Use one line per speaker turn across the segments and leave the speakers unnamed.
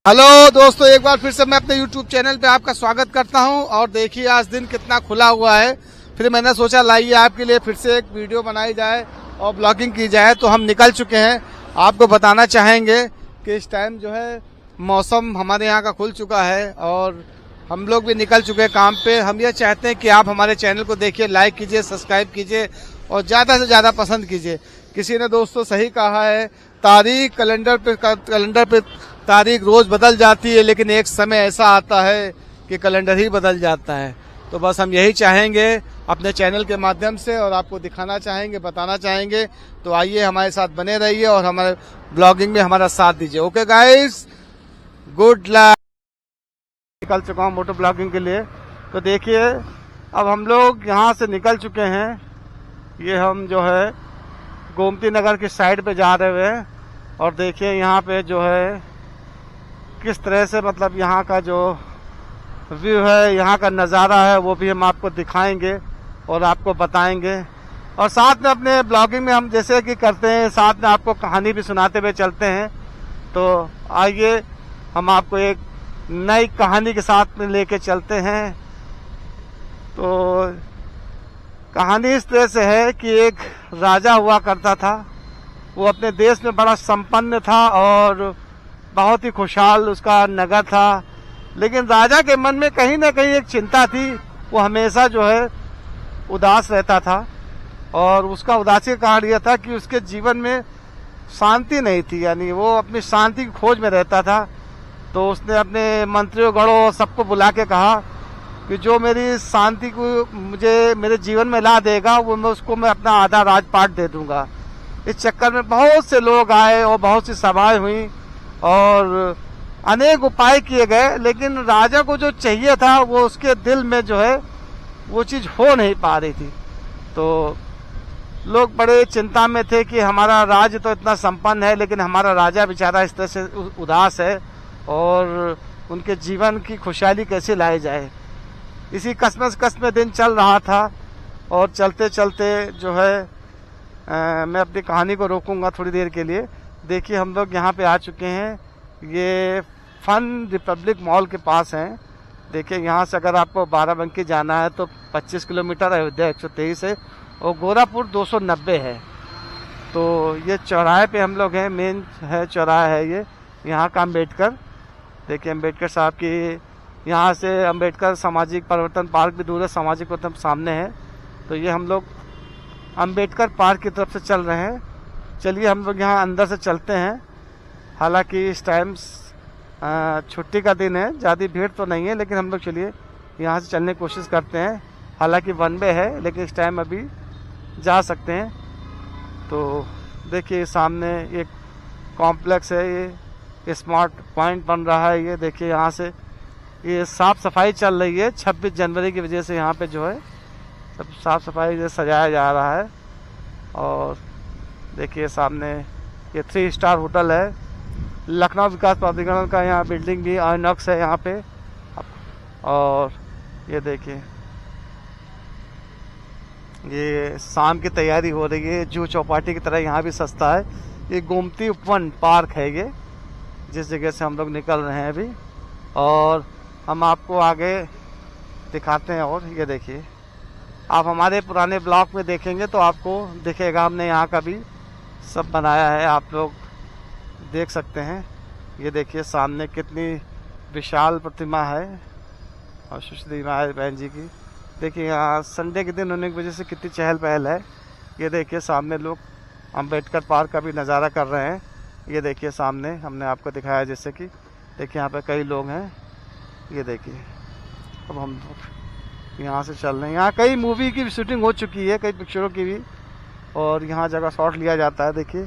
Hello दोस्तों, एक बार फिर से मैं अपने YouTube चैनल पे आपका स्वागत करता हूं। और देखिए आज दिन कितना खुला हुआ है। फिर मैंने सोचा लाइए आपके लिए फिर से एक वीडियो बनाई जाए और ब्लॉगिंग की जाए। तो हम निकल चुके हैं। आपको बताना चाहेंगे कि इस टाइम जो है मौसम हमारे यहाँ का खुल चुका है और हम लोग भी निकल चुके हैं काम पे। हम ये चाहते हैं कि आप हमारे चैनल को देखिए, लाइक कीजिए, सब्सक्राइब कीजिए और ज़्यादा से ज़्यादा पसंद कीजिए। किसी ने दोस्तों सही कहा है, तारीख कैलेंडर पे तारीख रोज बदल जाती है, लेकिन एक समय ऐसा आता है कि कैलेंडर ही बदल जाता है। तो बस हम यही चाहेंगे अपने चैनल के माध्यम से और आपको दिखाना चाहेंगे, बताना चाहेंगे। तो आइए हमारे साथ बने रहिए और हमारे ब्लॉगिंग में हमारा साथ दीजिए। Okay guys, good luck. निकल चुका हूँ मोटो ब्लॉगिंग के लिए। तो देखिए अब हम लोग यहाँ से निकल चुके हैं। ये हम जो है गोमती नगर की साइड पे जा रहे हैं और देखिए यहाँ पे जो है किस तरह से मतलब यहाँ का जो व्यू है, यहाँ का नज़ारा है, वो भी हम आपको दिखाएंगे और आपको बताएंगे। और साथ में अपने ब्लॉगिंग में हम जैसे कि करते हैं, साथ में आपको कहानी भी सुनाते हुए चलते हैं। तो आइए हम आपको एक नई कहानी के साथ में लेके चलते हैं। तो कहानी इस तरह से है कि एक राजा हुआ करता था। वो अपने देश में बड़ा संपन्न था और बहुत ही खुशहाल उसका नगर था। लेकिन राजा के मन में कहीं ना कहीं एक चिंता थी। वो हमेशा जो है उदास रहता था और उसका उदासी का कारण यह था कि उसके जीवन में शांति नहीं थी, यानी वो अपनी शांति की खोज में रहता था। तो उसने अपने मंत्रियों गणों सबको बुला के कहा कि जो मेरी शांति को मुझे मेरे जीवन में ला देगा वो मैं अपना आधा राजपाट दे दूंगा। इस चक्कर में बहुत से लोग आए और बहुत सी सभाएं हुई और अनेक उपाय किए गए, लेकिन राजा को जो चाहिए था वो उसके दिल में जो है वो चीज़ हो नहीं पा रही थी। तो लोग बड़े चिंता में थे कि हमारा राज्य तो इतना संपन्न है, लेकिन हमारा राजा बेचारा इस तरह से उदास है और उनके जीवन की खुशहाली कैसे लाई जाए। इसी कस में दिन चल रहा था और चलते चलते जो है मैं अपनी कहानी को रोकूंगा थोड़ी देर के लिए। देखिए हम लोग यहाँ पे आ चुके हैं। ये फन रिपब्लिक मॉल के पास हैं। देखिए यहाँ से अगर आपको बाराबंकी जाना है तो 25 किलोमीटर, अयोध्या 123 है और गोरापुर 290 है। तो ये चौराहे पे हम लोग हैं, मेन है चौराहा है ये यहाँ का अम्बेडकर। देखिए अम्बेडकर साहब की, यहाँ से अम्बेडकर सामाजिक परिवर्तन पार्क भी दूर है, सामाजिक परिवर्तन सामने है। तो ये हम लोग अम्बेडकर पार्क की तरफ से चल रहे हैं। चलिए हम लोग यहाँ अंदर से चलते हैं। हालांकि इस टाइम छुट्टी का दिन है, ज़्यादा भीड़ तो नहीं है, लेकिन हम लोग चलिए यहाँ से चलने की कोशिश करते हैं। हालांकि वन वे है, लेकिन इस टाइम अभी जा सकते हैं। तो देखिए सामने एक कॉम्प्लेक्स है, ये स्मार्ट पॉइंट बन रहा है। ये देखिए यहाँ से ये साफ़ सफाई चल रही है। 26 जनवरी की वजह से यहाँ पे जो है सब साफ़ सफाई से सजाया जा रहा है। और देखिए सामने ये 3 स्टार होटल है, लखनऊ विकास प्राधिकरण का। यहाँ बिल्डिंग भी आइनॉक्स है यहाँ पे। और ये देखिए ये शाम की तैयारी हो रही है। जूह चौपाटी की तरह यहाँ भी सस्ता है। ये गोमती उपवन पार्क है ये, जिस जगह से हम लोग निकल रहे हैं अभी। और हम आपको आगे दिखाते हैं। और ये देखिए आप हमारे पुराने ब्लॉग में देखेंगे तो आपको दिखेगा, हमने यहाँ का भी सब बनाया है, आप लोग देख सकते हैं। ये देखिए सामने कितनी विशाल प्रतिमा है और सुश्री महाराज बहन जी की। देखिए यहाँ संडे के दिन होने की वजह से कितनी चहल पहल है। ये देखिए सामने लोग अम्बेडकर पार्क का भी नज़ारा कर रहे हैं। ये देखिए सामने हमने आपको दिखाया जैसे कि देखिए यहाँ पे कई लोग हैं। ये देखिए अब हम लोग यहाँ से चल रहे हैं। यहाँ कई मूवी की शूटिंग हो चुकी है, कई पिक्चरों की भी, और यहाँ जगह शॉट लिया जाता है। देखिए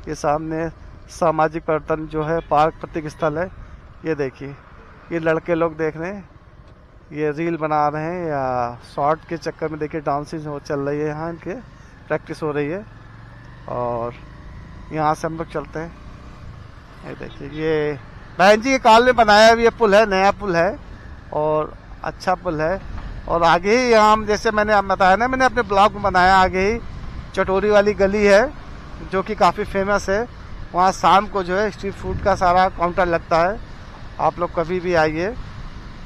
ये सामने सामाजिक परिवर्तन जो है पार्क प्रतीक स्थल है। ये देखिए ये लड़के लोग देख रहे हैं, ये रील बना रहे हैं या शॉर्ट के चक्कर में देखिए डांसिंग हो चल रही है, यहाँ इनके प्रैक्टिस हो रही है। और यहाँ से हम लोग चलते हैं। ये देखिए ये बहन जी के काल में बनाया हुआ ये पुल है, नया पुल है और अच्छा पुल है। और आगे ही हम जैसे मैंने आप बताया ना, मैंने अपने ब्लॉग में बनाया, आगे ही चटोरी वाली गली है जो कि काफ़ी फेमस है। वहाँ शाम को जो है स्ट्रीट फूड का सारा काउंटर लगता है आप लोग कभी भी आइए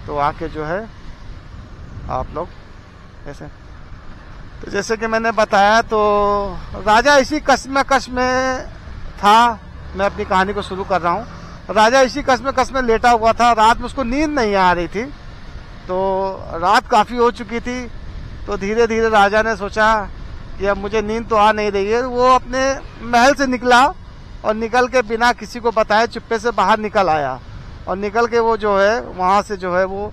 तो आके जो है आप लोग ऐसे। तो जैसे कि मैंने बताया तो राजा इसी कश्मकश में था। मैं अपनी कहानी को शुरू कर रहा हूँ। राजा इसी कश्मकश में लेटा हुआ था। रात में उसको नींद नहीं आ रही थी, तो रात काफ़ी हो चुकी थी। तो धीरे धीरे राजा ने सोचा कि अब मुझे नींद तो आ नहीं रही है। वो अपने महल से निकला और निकल के बिना किसी को बताए चुप्पे से बाहर निकल आया और निकल के वो जो है वहाँ से जो है वो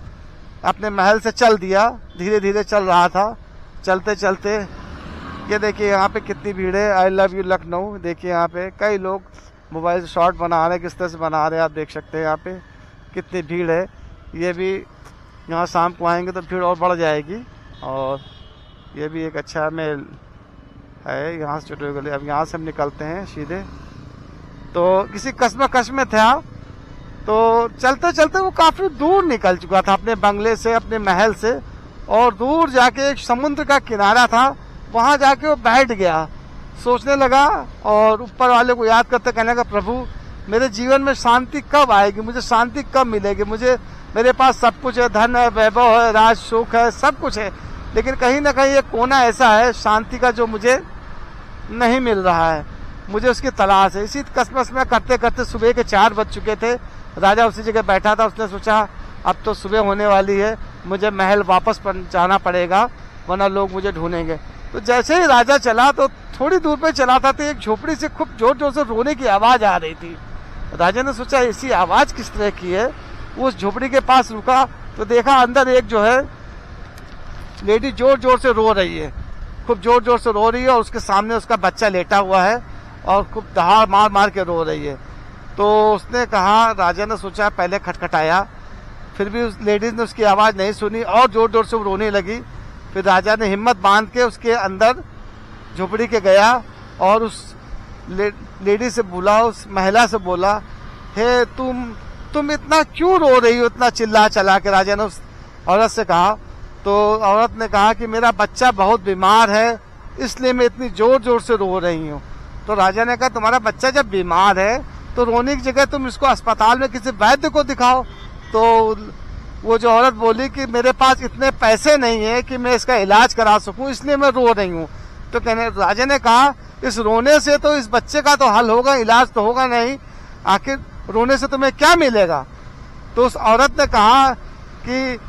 अपने महल से चल दिया। धीरे धीरे चल रहा था। चलते चलते ये देखिए यहाँ पे कितनी भीड़ है। I love you Lucknow. देखिए यहाँ पे कई लोग मोबाइल से शॉट बना रहे हैं, किस तरह से बना रहे हैं आप देख सकते हैं यहाँ पे कितनी भीड़ है। ये भी यहाँ शाम को आएंगे तो भीड़ और बढ़ जाएगी। और ये भी एक अच्छा मेल है यहाँ से छोटे गली। अब यहाँ से हम निकलते हैं सीधे। तो किसी कश्मकश में था, तो चलते चलते वो काफ़ी दूर निकल चुका था अपने बंगले से, अपने महल से। और दूर जाके एक समुद्र का किनारा था, वहाँ जाके वो बैठ गया। सोचने लगा और ऊपर वाले को याद करते कहने लगा, प्रभु मेरे जीवन में शांति कब आएगी, मुझे शांति कब मिलेगी। मेरे पास सब कुछ है, धन है, वैभव है, राज सुख है, सब कुछ है, लेकिन कहीं ना कहीं एक कोना ऐसा है शांति का जो मुझे नहीं मिल रहा है। मुझे उसकी तलाश है। इसी कश्मकश में करते करते सुबह के 4 बज चुके थे। राजा उसी जगह बैठा था। उसने सोचा अब तो सुबह होने वाली है, मुझे महल वापस जाना पड़ेगा वरना लोग मुझे ढूंढेंगे। तो जैसे ही राजा चला तो थोड़ी दूर पे चला था तो एक झोपड़ी से खूब जोर जोर से रोने की आवाज़ आ रही थी। राजा ने सोचा ऐसी आवाज़ किस तरह की है। वो उस झोपड़ी के पास रुका तो देखा अंदर एक जो है लेडी जोर जोर से रो रही है, खूब जोर जोर से रो रही है और उसके सामने उसका बच्चा लेटा हुआ है और खूब दहाड़ मार मार के रो रही है। तो उसने कहा, राजा ने सोचा पहले खटखटाया, फिर भी उस लेडीज ने उसकी आवाज़ नहीं सुनी और जोर जोर से वो रोने लगी। फिर राजा ने हिम्मत बांध के उसके अंदर झोपड़ी के गया और उस लेडी से बोला, उस महिला से बोला, हे तुम इतना क्यों रो रही हो, इतना चिल्ला चला के। राजा ने उस औरत से कहा। तो औरत ने कहा कि मेरा बच्चा बहुत बीमार है, इसलिए मैं इतनी जोर जोर से रो रही हूँ। तो राजा ने कहा तुम्हारा बच्चा जब बीमार है तो रोने की जगह तुम इसको अस्पताल में किसी वैद्य को दिखाओ। तो वो जो औरत बोली कि मेरे पास इतने पैसे नहीं है कि मैं इसका इलाज करा सकूं, इसलिए मैं रो रही हूँ। तो राजा ने कहा इस रोने से तो इस बच्चे का तो हल होगा, इलाज तो होगा नहीं, आखिर रोने से तुम्हें क्या मिलेगा। तो उस औरत ने कहा कि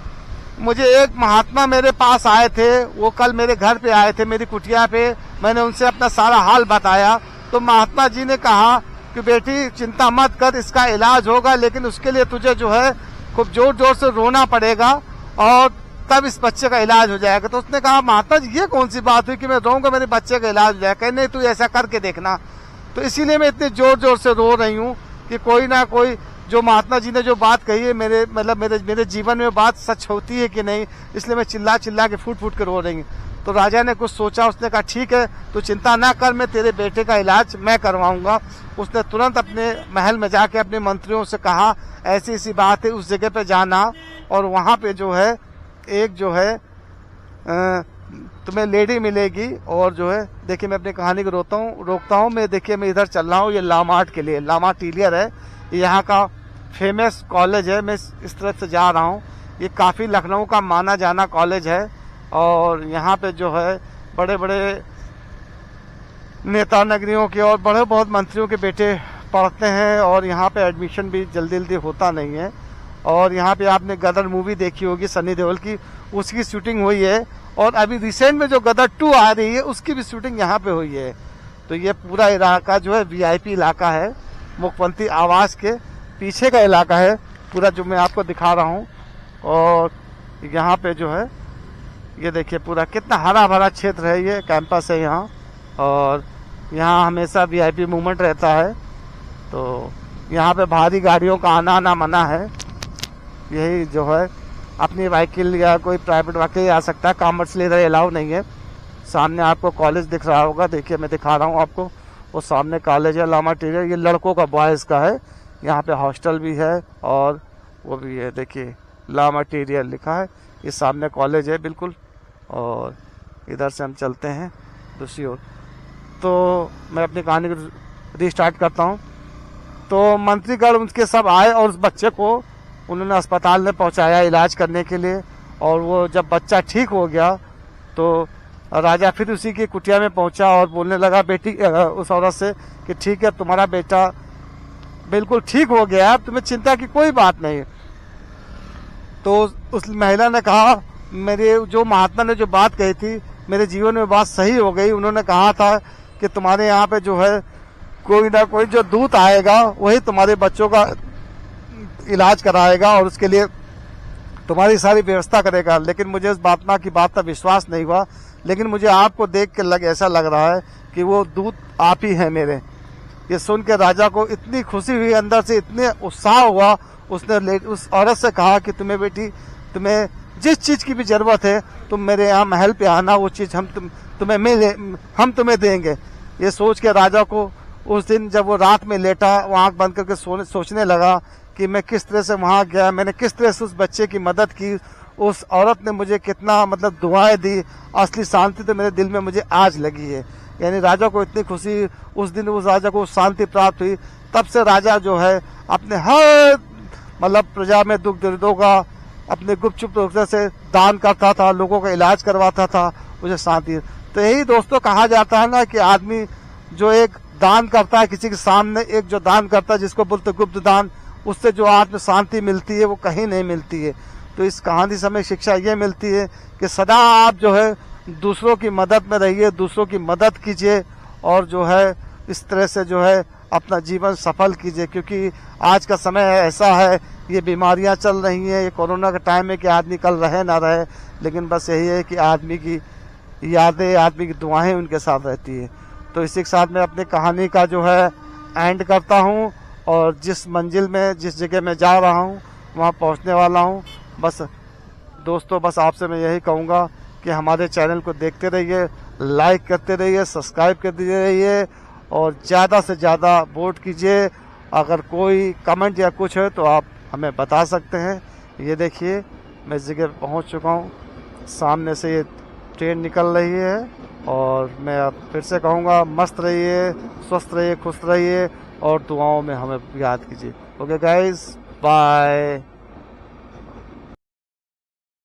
मुझे एक महात्मा मेरे पास आए थे, वो कल मेरे घर पे आए थे, मेरी कुटिया पे। मैंने उनसे अपना सारा हाल बताया तो महात्मा जी ने कहा कि बेटी चिंता मत कर, इसका इलाज होगा, लेकिन उसके लिए तुझे जो है खूब जोर जोर से रोना पड़ेगा और तब इस बच्चे का इलाज हो जाएगा। तो उसने कहा महात्मा जी ये कौन सी बात हुई कि मैं रोऊंगा मेरे बच्चे का इलाज हो जाएगा। नहीं तू ऐसा करके देखना। तो इसीलिए मैं इतने जोर जोर से रो रही हूँ कि कोई ना कोई जो महात्मा जी ने जो बात कही है मेरे जीवन में बात सच होती है कि नहीं, इसलिए मैं चिल्ला चिल्ला के फूट फूट के रो रही हूँ। तो राजा ने कुछ सोचा, उसने कहा ठीक है तू चिंता ना कर, मैं तेरे बेटे का इलाज मैं करवाऊंगा। उसने तुरंत अपने महल में जाके अपने मंत्रियों से कहा ऐसी ऐसी बात है, उस जगह पे जाना और वहाँ पे जो है एक जो है तुम्हें लेडी मिलेगी। और जो है देखिए मैं अपनी कहानी को रोकता हूँ। मैं देखिए मैं इधर चल रहा हूँ, ये लामार्ट के लिए, लामार्ट टिलियर है, यहाँ का फेमस कॉलेज है। मैं इस तरफ से जा रहा हूँ। ये काफ़ी लखनऊ का माना जाना कॉलेज है और यहाँ पे जो है बड़े बड़े नेता नगरियों के और बड़े बहुत मंत्रियों के बेटे पढ़ते हैं और यहाँ पे एडमिशन भी जल्दी जल्दी होता नहीं है। और यहाँ पे आपने गदर मूवी देखी होगी सनी देओल की, उसकी शूटिंग हुई है और अभी रिसेंट में जो गदर 2 आ रही है उसकी भी शूटिंग यहाँ पे हुई है। तो ये पूरा इलाका जो है वीआईपी इलाका है, मुख्यमंत्री आवास के पीछे का इलाका है पूरा जो मैं आपको दिखा रहा हूँ। और यहाँ पे जो है ये देखिए पूरा कितना हरा भरा क्षेत्र है, ये कैंपस है यहाँ और यहाँ हमेशा वीआईपी मूवमेंट रहता है। तो यहाँ पे भारी गाड़ियों का आना मना है। यही जो है अपनी व्हीकल या कोई प्राइवेट व्हीकल आ सकता है, कॉमर्शियल इधर अलाउ नहीं है। सामने आपको कॉलेज दिख रहा होगा, देखिए मैं दिखा रहा हूँ आपको, वो सामने कॉलेज है लामा टिलियर, ये लड़कों का बॉयज़ का है। यहाँ पे हॉस्टल भी है और वो भी है, देखिए लामा टिलियर लिखा है, ये सामने कॉलेज है बिल्कुल। और इधर से हम चलते हैं दूसरी ओर। तो मैं अपनी कहानी को रिस्टार्ट करता हूँ। तो मंत्रीगण उनके सब आए और उस बच्चे को उन्होंने अस्पताल में पहुंचाया इलाज करने के लिए। और वो जब बच्चा ठीक हो गया तो राजा फिर उसी की कुटिया में पहुंचा और बोलने लगा बेटी उस औरत से कि ठीक है, तुम्हारा बेटा बिल्कुल ठीक हो गया, अब तुम्हें चिंता की कोई बात नहीं। तो उस महिला ने कहा, मेरे जो महात्मा ने जो बात कही थी मेरे जीवन में बात सही हो गई। उन्होंने कहा था कि तुम्हारे यहाँ पे जो है कोई ना कोई जो दूत आएगा वही तुम्हारे बच्चों का इलाज कराएगा और उसके लिए तुम्हारी सारी व्यवस्था करेगा। लेकिन मुझे उस महात्मा की बात पर विश्वास नहीं हुआ, लेकिन मुझे आपको देख के ऐसा लग रहा है कि वो दूत आप ही हैं मेरे। ये सुन के राजा को इतनी खुशी हुई, अंदर से इतने उत्साह हुआ। उसने उस औरत से कहा कि तुम्हें बेटी, तुम्हें जिस चीज की भी जरूरत है तुम मेरे यहाँ महल पे आना, वो चीज हम तुम्हें देंगे। ये सोच के राजा को उस दिन जब वो रात में लेटा, वो आंख बंद करके सोचने लगा कि मैं किस तरह से वहां गया, मैंने किस तरह से उस बच्चे की मदद की, उस औरत ने मुझे कितना मतलब दुआएं दी। असली शांति तो मेरे दिल में मुझे आज लगी है। यानी राजा को इतनी खुशी उस दिन, उस राजा को शांति प्राप्त हुई। तब से राजा जो है अपने हर मतलब प्रजा में दुख दर्दों का अपने गुपचुप रूप से दान करता था, लोगों का इलाज करवाता था, मुझे शांति। तो यही दोस्तों कहा जाता है ना कि आदमी जो एक दान करता है किसी के सामने, एक जो दान करता है जिसको बोलते गुप्त दान, उससे जो आत्म शांति मिलती है वो कहीं नहीं मिलती है। तो इस कहानी से हमें शिक्षा ये मिलती है कि सदा आप जो है दूसरों की मदद में रहिए, दूसरों की मदद कीजिए और जो है इस तरह से जो है अपना जीवन सफल कीजिए। क्योंकि आज का समय ऐसा है, ये बीमारियां चल रही हैं, ये कोरोना का टाइम है कि आदमी कल रहे ना रहे, लेकिन बस यही है कि आदमी की यादें, आदमी की दुआएं उनके साथ रहती है। तो इसी के साथ मैं अपनी कहानी का जो है एंड करता हूँ और जिस मंजिल में, जिस जगह मैं जा रहा हूँ वहाँ पहुँचने वाला हूँ। बस दोस्तों, बस आपसे मैं यही कहूँगा कि हमारे चैनल को देखते रहिए, लाइक करते रहिए, सब्सक्राइब करते रहिए और ज़्यादा से ज़्यादा वोट कीजिए। अगर कोई कमेंट या कुछ है तो आप हमें बता सकते हैं। ये देखिए मैं इस जगह पहुँच चुका हूँ, सामने से ये ट्रेन निकल रही है और मैं अब फिर से कहूँगा मस्त रहिए, स्वस्थ रहिए, खुश रहिए और दुआओं में हमें याद कीजिए। Okay guys, bye.